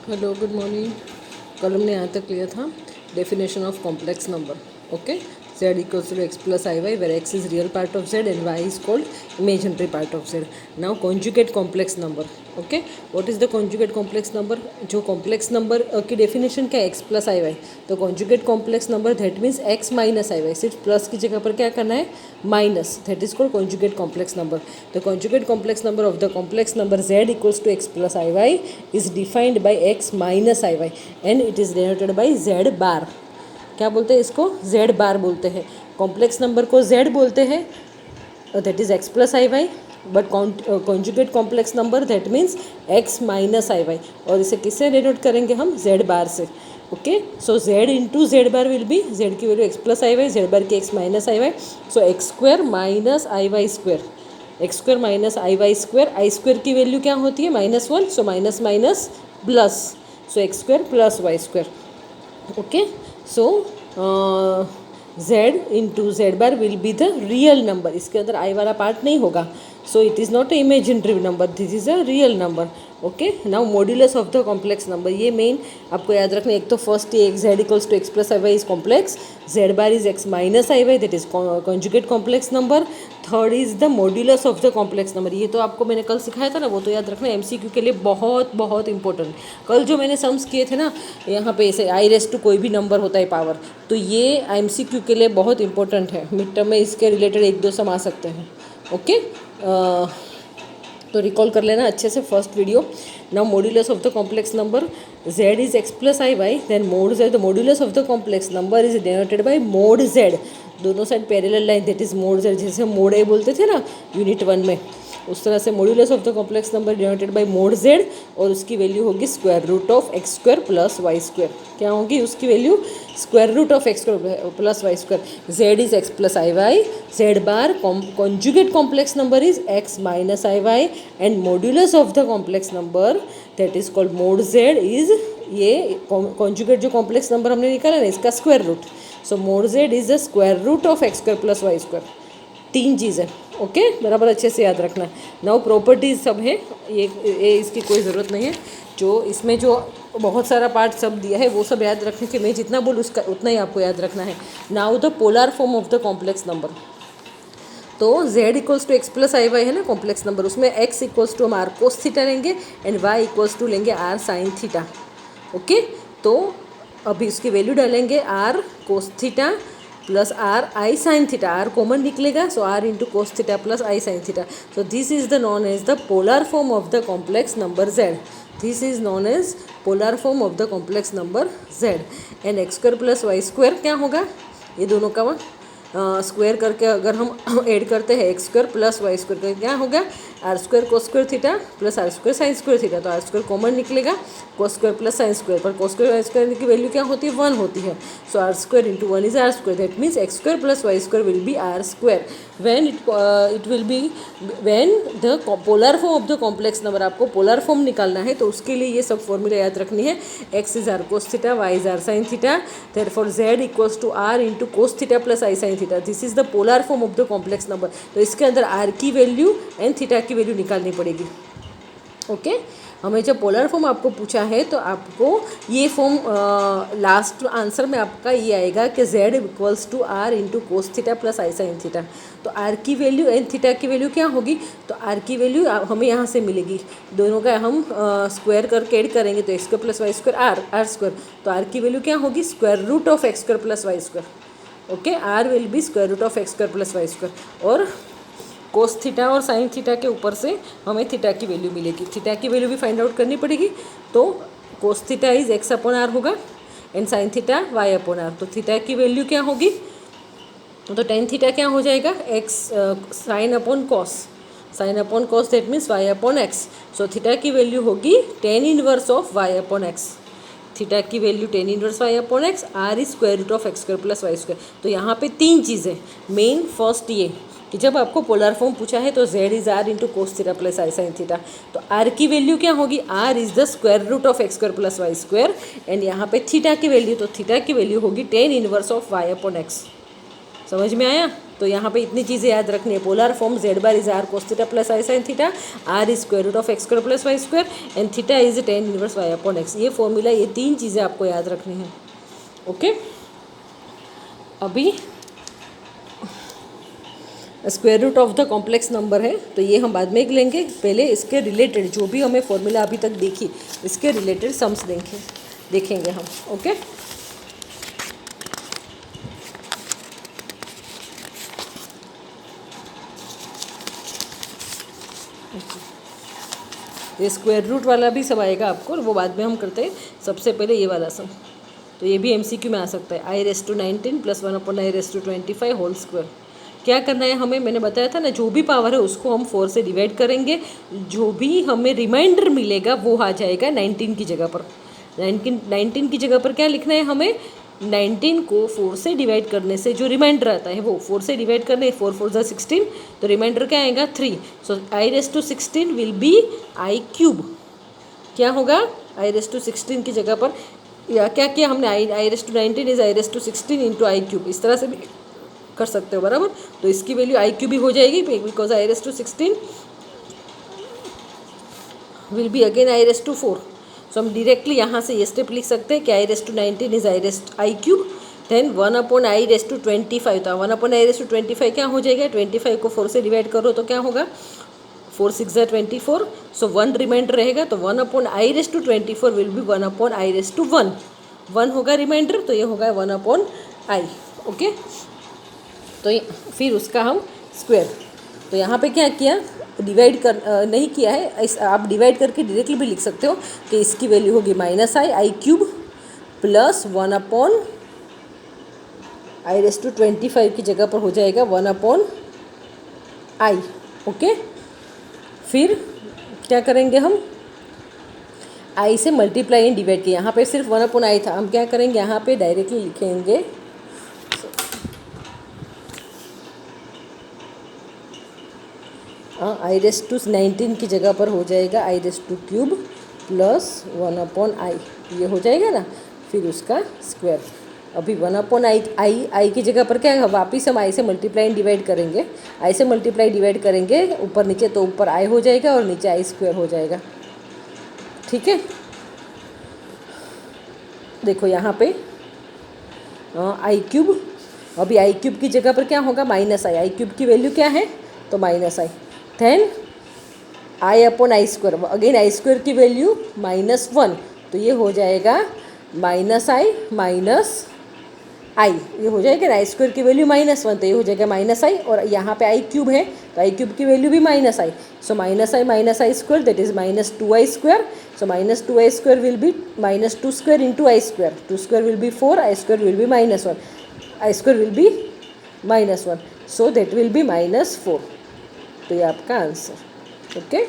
Hello good morning. कल हमने यहाँ तक लिया था definition of complex number. Okay, z equals to x plus iy where x is real part of z and y is called imaginary part of z. Now conjugate complex number. Okay, what is the conjugate complex number? जो complex number की definition क्या है, x plus i y. तो conjugate complex number that means x minus i y, सिर्फ plus की जगह पर क्या करना है, minus, that is called conjugate complex number. The conjugate complex number of the complex number z equals to x plus i y is defined by x minus i y and it is denoted by z बार। क्या बोलते हैं इसको, z बार बोलते हैं। Complex number को z बोलते हैं, that is x plus i Y, but conjugate complex number that means x minus i Y, और इसे किससे डिनोट करेंगे हम, z बार से। Okay, so z into Z bar will be, z की value x plus i Y, Z bar की x minus i Y, so x square minus i Y square, X square minus i Y square. I square की value क्या होती है, -1, so minus minus plus, so x square plus Y square. Okay, so z into Z bar will be the real number, इसके अंदर i वाला part नहीं होगा, so it is not a imaginary number, this is a real number. Okay, now modulus of the complex number, ये main आपको याद रखना है। एक तो फर्स्ट ये z equals to x plus i y is complex, z bar is x minus i y, that is conjugate complex number. Third is the modulus of the complex number, ये तो आपको मैंने कल सिखाया था ना, वो तो याद रखना, MCQ के लिए बहुत बहुत इंपॉर्टेंट। कल जो मैंने सम्स किए थे ना, यहाँ पे ऐसे आई रेस टू कोई भी नंबर होता है पावर, तो ये MCQ के लिए बहुत इंपॉर्टेंट है। मिड टर्म में इसके रिलेटेड एक दो सम आ सकते हैं। ओके, तो रिकॉल कर लेना अच्छे से first video. Now modulus of the complex number, z is x plus i y, then mod z, the modulus of the complex number is denoted by mod z, दोनों side parallel line, that is mod z, जैसे हम mode ए बोलते थे ना unit 1 में, उस तरह से modulus of the complex number denoted by mod z, और उसकी वैल्यू होगी square root of x square plus Y square. क्या होगी उसकी value, square root of x square plus Y square. z is x plus i y, z bar conjugate complex number is x minus i y, and modulus of the complex number that is called mod z is, ये conjugate जो complex number हमने निकाला ना, इसका square root, so mod z is the square root of x square plus Y square. तीन चीज़ है। Okay, बराबर अच्छे से याद रखना। नाउ प्रॉपर्टीज सब है, ये इसकी कोई ज़रूरत नहीं है, जो इसमें जो बहुत सारा पार्ट सब दिया है वो सब याद रखने के, मैं जितना बोलूँ उसका उतना ही आपको याद रखना है। Now the polar form of the complex number, तो z equals to X plus i Y है ना कॉम्प्लेक्स नंबर, उसमें x इक्वल्स टू हम आर कोस थीटा लेंगे एंड y इक्वल्स टू लेंगे आर साइन थीटा। ओके, तो अभी उसकी वैल्यू डालेंगे R cos theta plus R i sine theta, R common निकलेगा, so R into cos theta plus i sine theta. So this is the known as the polar form of the complex number z, this is known as polar form of the complex number z। And x square plus Y square क्या होगा, ये दोनों का square करके अगर हम add करते हैं, X square plus Y square का क्या होगा, R square cos square theta plus R square sine square theta, तो आर स्क्वायर कॉमन निकलेगा, cos square plus sine square, पर कोस स्क्वायर वाई स्क्वायर की वैल्यू क्या होती है, 1 होती है, so R square into 1 is R square, that means X square plus Y square will be R square. When it will be, when the polar form of the complex number, आपको polar form निकालना है तो उसके लिए ये सब formula याद रखनी है। X is r cos theta, y is r sine theta, therefore z equals to r into cos theta plus i sine theta, this is the polar form of the complex number. तो इसके अंदर r की value and theta की value निकालनी पड़ेगी। Okay, हमें जब polar form आपको पूछा है तो आपको ये फॉर्म लास्ट आंसर में आपका ये आएगा कि z equals to r into cos theta plus i sine theta. तो r की वैल्यू एंड थीटा की वैल्यू क्या होगी, तो r की वैल्यू हमें यहाँ से मिलेगी, दोनों का हम स्क्वायर करके ऐड करेंगे तो x square plus Y square r square, तो r की वैल्यू क्या होगी, square root of x square plus Y square. Okay, r will be square root of x square plus Y square, और cos theta और sine theta के ऊपर से हमें थीटा की वैल्यू मिलेगी, थीटा की वैल्यू भी फाइंड आउट करनी पड़ेगी। तो cos theta is X upon R होगा and sine theta Y upon R, तो थीटा की वैल्यू क्या होगी, तो टेन थीटा क्या हो जाएगा, X sine upon cos, sine upon cos that means Y upon X, so theta की वैल्यू होगी tan inverse of Y upon X, theta की value tan inverse Y upon X, R is square root of x square plus Y square. तो यहाँ पे तीन चीज़ें main, first ये कि जब आपको पोलर फॉर्म पूछा है तो z is r into cos theta plus i sine theta, तो r की वैल्यू क्या होगी, r is the square root of x square plus Y square, and यहाँ पे थीटा की वैल्यू, तो थीटा की वैल्यू होगी tan inverse of y upon x. समझ में आया? तो यहाँ पे इतनी चीज़ें याद रखनी है। Polar form z bar is r cos theta plus i sine theta, r is square root of x square plus Y square and theta is tan inverse Y upon x. ये फॉर्मूला, ये 3 चीज़ें आपको याद रखनी है। Okay, अभी square root of the complex number है तो ये हम बाद में लेंगे। पहले इसके रिलेटेड जो भी हमें फॉर्मूला अभी तक देखी, इसके रिलेटेड सम्स देखेंगे हम। ओके, ये स्क्वायर रूट वाला भी सब आएगा आपको, वो बाद में हम करते हैं। सबसे पहले ये वाला सम, तो ये भी MCQ में आ सकता है। i⁻19 + 1/i⁻25 whole square. क्या करना है हमें, मैंने बताया था ना, जो भी पावर है उसको हम 4 से डिवाइड करेंगे, जो भी हमें रिमाइंडर मिलेगा वो आ जाएगा 19 की जगह पर। 19 की जगह पर क्या लिखना है हमें, 19 को 4 से डिवाइड करने से जो रिमाइंडर आता है वो 4 से डिवाइड करने, 4 4 ज़ा 16, तो रिमाइंडर क्या आएगा 3। सो i⁻16 विल बी i³। क्या होगा, i⁻16 की जगह पर या क्या किया हमने, i⁻19 is i⁻16 into i³, इस तरह से भी कर सकते हो, बराबर। तो इसकी वैल्यू i³ हो जाएगी, because i⁻16 will be again i⁻4। सो हम डायरेक्टली यहाँ से ये स्टेप लिख सकते हैं कि i⁻19 is i³, then 1/i⁻25। तो 1/i⁻25 क्या हो जाएगा, 25 को 4 से डिवाइड करो तो क्या होगा, 4 6 ज़ा 24। सो 1 रिमाइंडर रहेगा, तो 1/i⁻24 विल बी 1/i⁻1। 1 होगा रिमाइंडर, तो ये होगा 1/i। ओके, तो फिर उसका हम स्क्वायर, तो यहाँ पे क्या किया, डिवाइड कर नहीं किया है, आप डिवाइड करके डायरेक्टली भी लिख सकते हो कि इसकी वैल्यू होगी -i³ प्लस 1/i⁻25 की जगह पर हो जाएगा 1/i। ओके, फिर क्या करेंगे हम, i से मल्टीप्लाई एंड डिवाइड किया, यहाँ पे सिर्फ 1/i था, हम क्या करेंगे यहाँ पे डायरेक्टली लिखेंगे i⁻19 की जगह पर हो जाएगा i⁻³ प्लस 1/i, ये हो जाएगा ना, फिर उसका स्क्वायर। अभी 1/i की जगह पर क्या है, वापिस हम i से मल्टीप्लाई एंड डिवाइड करेंगे, i से मल्टीप्लाई डिवाइड करेंगे ऊपर नीचे, तो ऊपर i हो जाएगा और नीचे i² हो जाएगा। ठीक है, देखो यहाँ पे i³, अभी i³ की जगह पर क्या होगा, -i। i³ की वैल्यू क्या है, तो -i, then i/i², again i² की वैल्यू -1, तो ये हो जाएगा -i, ये हो जाएगा ना, i² की वैल्यू -1, तो ये हो जाएगा -i, और यहाँ पे i³ है तो i³ की वैल्यू भी -i। So -i that is -2i²। So -2i² will be -2² into i², 2² will be 4, i² will be -1, i² will be -1, so that will be -4। तो ये आपका आंसर। ओके।